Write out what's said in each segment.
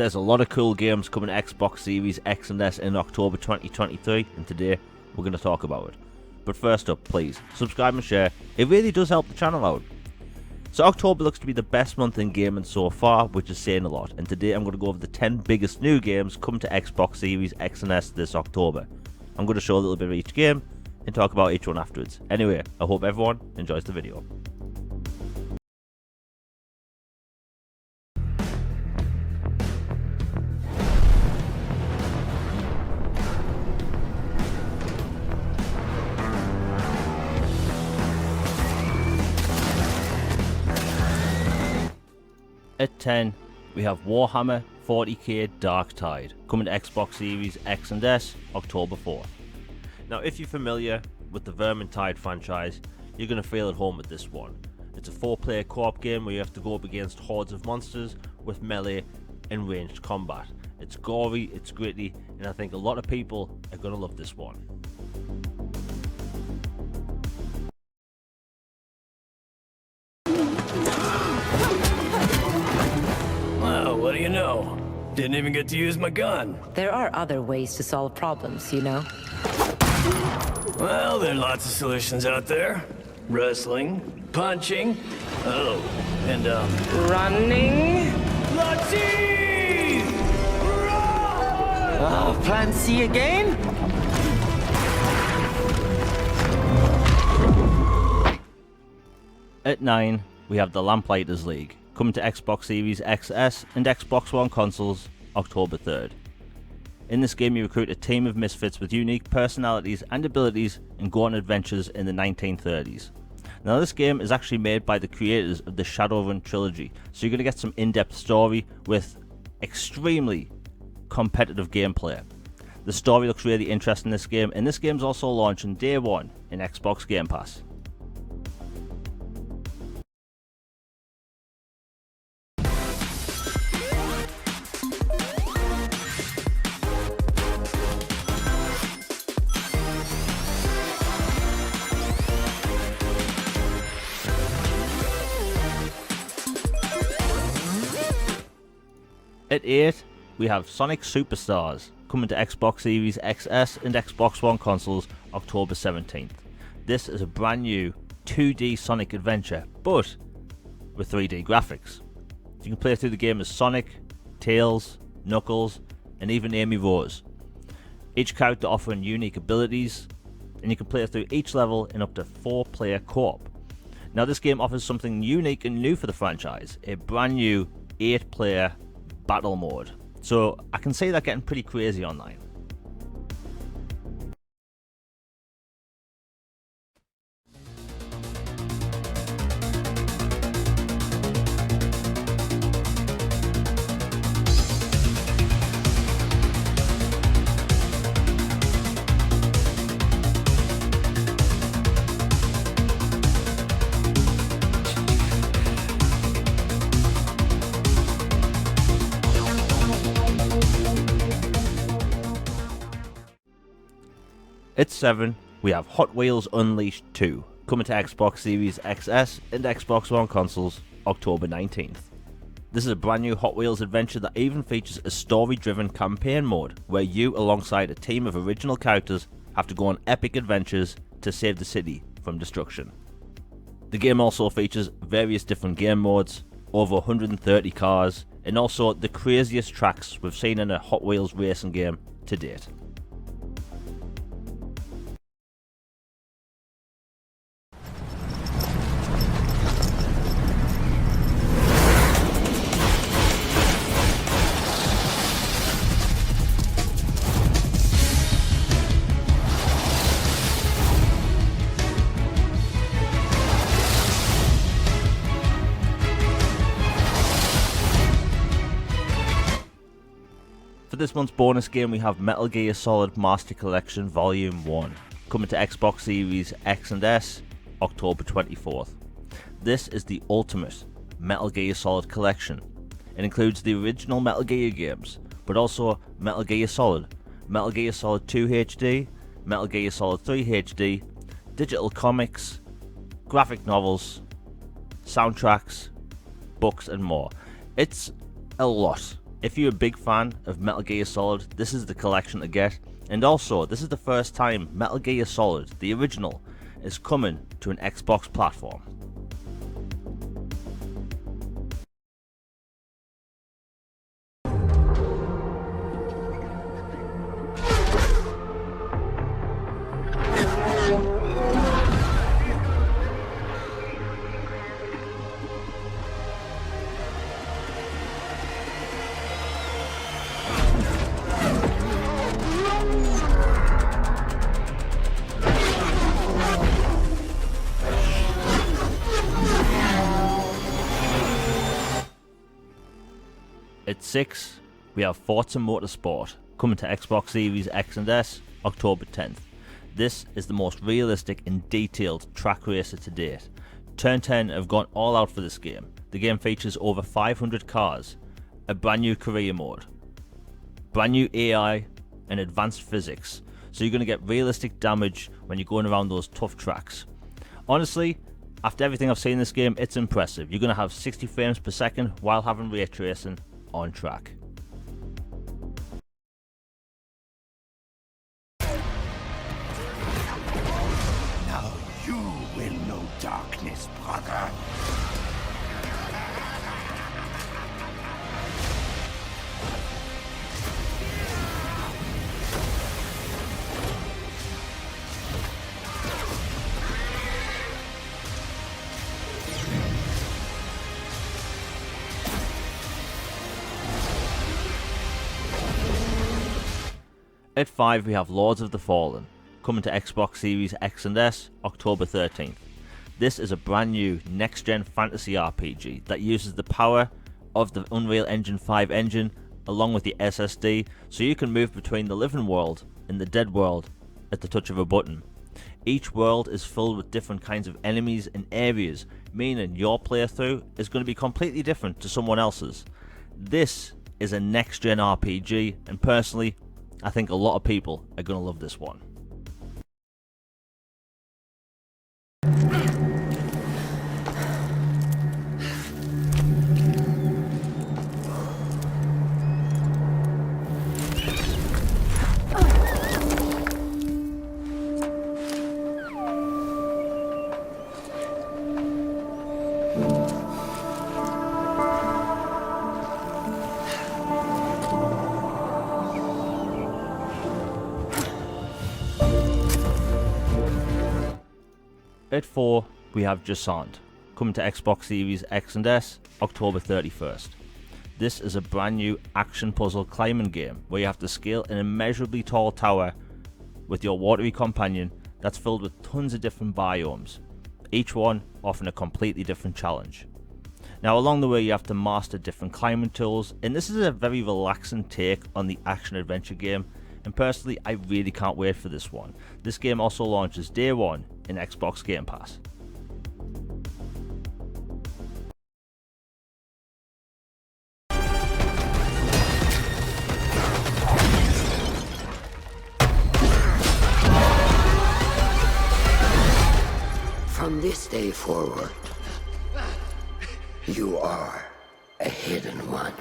There's a lot of cool games coming to Xbox Series X and S in October 2023, and today we're going to talk about it. But first up, please subscribe and share, it really does help the channel out. So October looks to be the best month in gaming so far, which is saying a lot, and today I'm going to go over the 10 biggest new games coming to Xbox Series X and S this October. I'm going to show a little bit of each game and talk about each one afterwards. Anyway, I hope everyone enjoys the video. At 10, we have Warhammer 40k Darktide, coming to Xbox Series X and S October 4th. Now if you're familiar with the Vermintide franchise, you're going to feel at home with this one. It's a 4-player co-op game where you have to go up against hordes of monsters with melee and ranged combat. It's gory, it's gritty, and I think a lot of people are going to love this one. What do you know? Didn't even get to use my gun. There are other ways to solve problems, you know? Well, there are lots of solutions out there. Wrestling, punching, and Running? Latif! Oh, plan C again? At 9, we have the Lamplighters League, coming to Xbox Series XS and Xbox One consoles October 3rd. In this game you recruit a team of misfits with unique personalities and abilities and go on adventures in the 1930s. Now this game is actually made by the creators of the Shadowrun trilogy, so you're going to get some in-depth story with extremely competitive gameplay. The story looks really interesting in this game, and this game's also launching day one in Xbox Game Pass. At 8, we have Sonic Superstars, coming to Xbox Series XS and Xbox One consoles October 17th. This is a brand new 2D Sonic adventure, but with 3D graphics. You can play through the game as Sonic, Tails, Knuckles, and even Amy Rose. Each character offering unique abilities, and you can play through each level in up to 4-player co-op. Now this game offers something unique and new for the franchise, a brand new 8-player battle mode, so I can see that getting pretty crazy online. At 7, we have Hot Wheels Unleashed 2, coming to Xbox Series XS and Xbox One consoles October 19th. This is a brand new Hot Wheels adventure that even features a story-driven campaign mode, where you alongside a team of original characters have to go on epic adventures to save the city from destruction. The game also features various different game modes, over 130 cars, and also the craziest tracks we've seen in a Hot Wheels racing game to date. For this month's bonus game, we have Metal Gear Solid Master Collection Volume 1, coming to Xbox Series X and S October 24th. This is the ultimate Metal Gear Solid collection. It includes the original Metal Gear games, but also Metal Gear Solid, Metal Gear Solid 2 HD, Metal Gear Solid 3 HD, digital comics, graphic novels, soundtracks, books and more. It's a lot If you're a big fan of Metal Gear Solid, this is the collection to get. And also, this is the first time Metal Gear Solid, the original, is coming to an Xbox platform. At 6, we have Forza Motorsport, coming to Xbox Series X and S, October 10th. This is the most realistic and detailed track racer to date. Turn 10 have gone all out for this game. The game features over 500 cars, a brand new career mode, brand new AI and advanced physics, so you're going to get realistic damage when you're going around those tough tracks. Honestly, after everything I've seen in this game, it's impressive. You're going to have 60 frames per second while having ray tracing on track. Now you will know darkness, brother. At 5, we have Lords of the Fallen, coming to Xbox Series X and S, October 13th. This is a brand new next-gen fantasy RPG that uses the power of the Unreal Engine 5 engine along with the SSD, so you can move between the living world and the dead world at the touch of a button. Each world is filled with different kinds of enemies and areas, meaning your playthrough is going to be completely different to someone else's. This is a next-gen RPG, and personally, I think a lot of people are going to love this one. At 4, we have Jusant, coming to Xbox Series X and S, October 31st. This is a brand new action puzzle climbing game where you have to scale an immeasurably tall tower with your watery companion that's filled with tons of different biomes, each one offering a completely different challenge. Now along the way you have to master different climbing tools, and this is a very relaxing take on the action adventure game, and personally I really can't wait for this one. This game also launches day 1 in Xbox Game Pass. From this day forward, you are a hidden one.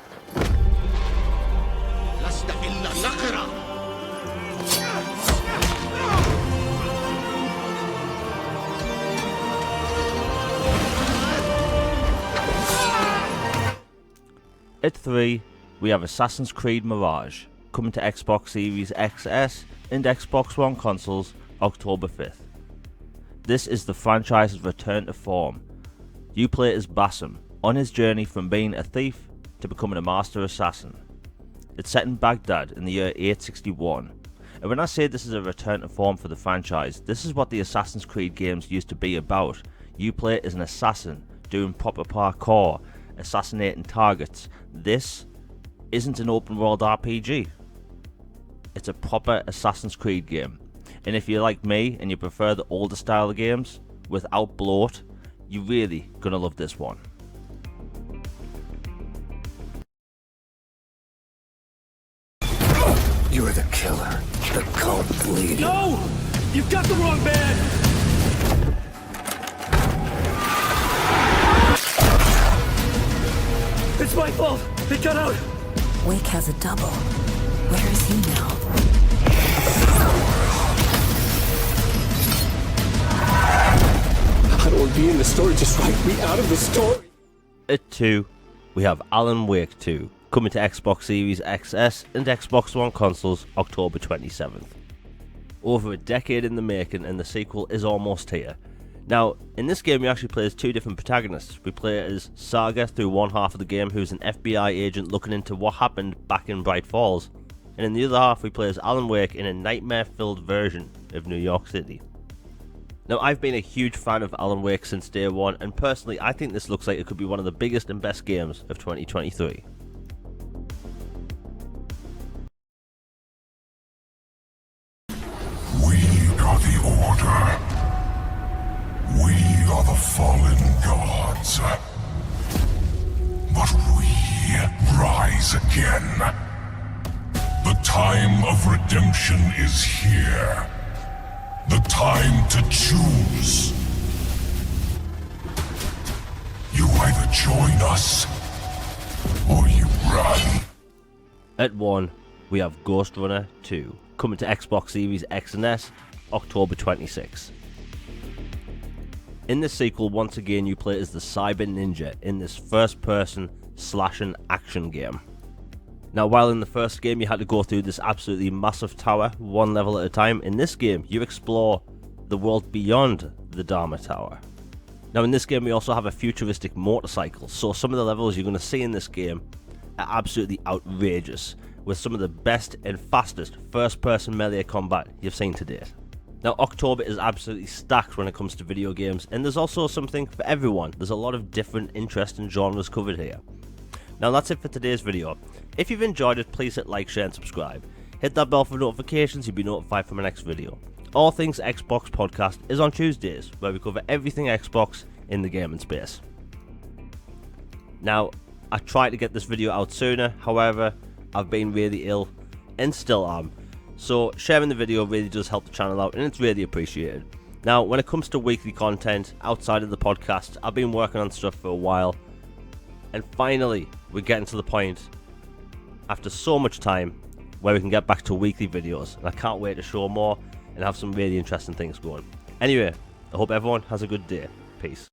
At 3, we have Assassin's Creed Mirage, coming to Xbox Series XS and Xbox One consoles October 5th. This is the franchise's return to form. You play as Basim, on his journey from being a thief to becoming a master assassin. It's set in Baghdad in the year 861. And when I say this is a return to form for the franchise, this is what the Assassin's Creed games used to be about. You play as an assassin, doing proper parkour, assassinating targets. This isn't an open world RPG. It's a proper Assassin's Creed game. And if you're like me and you prefer the older style of games without bloat, you're really gonna love this one. You're the killer, the cult leader. No! You've got the wrong man! It's my fault! They got out! Wake has a double. Where is he now? I don't want to be in the story, just write me out of the story. At 2, we have Alan Wake 2, coming to Xbox Series XS and Xbox One consoles October 27th. Over a decade in the making, and the sequel is almost here. Now, in this game we actually play as two different protagonists. We play as Saga through one half of the game, who's an FBI agent looking into what happened back in Bright Falls, and in the other half we play as Alan Wake in a nightmare-filled version of New York City. Now, I've been a huge fan of Alan Wake since day one, and personally I think this looks like it could be one of the biggest and best games of 2023. We are the Order. We are the fallen gods. But we rise again. The time of redemption is here. The time to choose. You either join us, or you run. At 1, we have Ghost Runner 2, coming to Xbox Series X and S, October 26. In this sequel, once again you play as the Cyber Ninja in this first-person slashing action game. Now, while in the first game you had to go through this absolutely massive tower, one level at a time, in this game you explore the world beyond the Dharma Tower. Now, in this game we also have a futuristic motorcycle, so some of the levels you're going to see in this game are absolutely outrageous, with some of the best and fastest first-person melee combat you've seen to date. Now, October is absolutely stacked when it comes to video games, and there's also something for everyone. There's a lot of different interesting genres covered here. Now, that's it for today's video. If you've enjoyed it, please hit like, share and subscribe. Hit that bell for notifications, you'll be notified for my next video. All Things Xbox podcast is on Tuesdays, where we cover everything Xbox in the gaming space. Now, I tried to get this video out sooner, however, I've been really ill, and still am. So sharing the video really does help the channel out, and it's really appreciated. Now, when it comes to weekly content outside of the podcast, I've been working on stuff for a while, and finally we're getting to the point, after so much time, where we can get back to weekly videos, and I can't wait to show more and have some really interesting things going. Anyway, I hope everyone has a good day. Peace.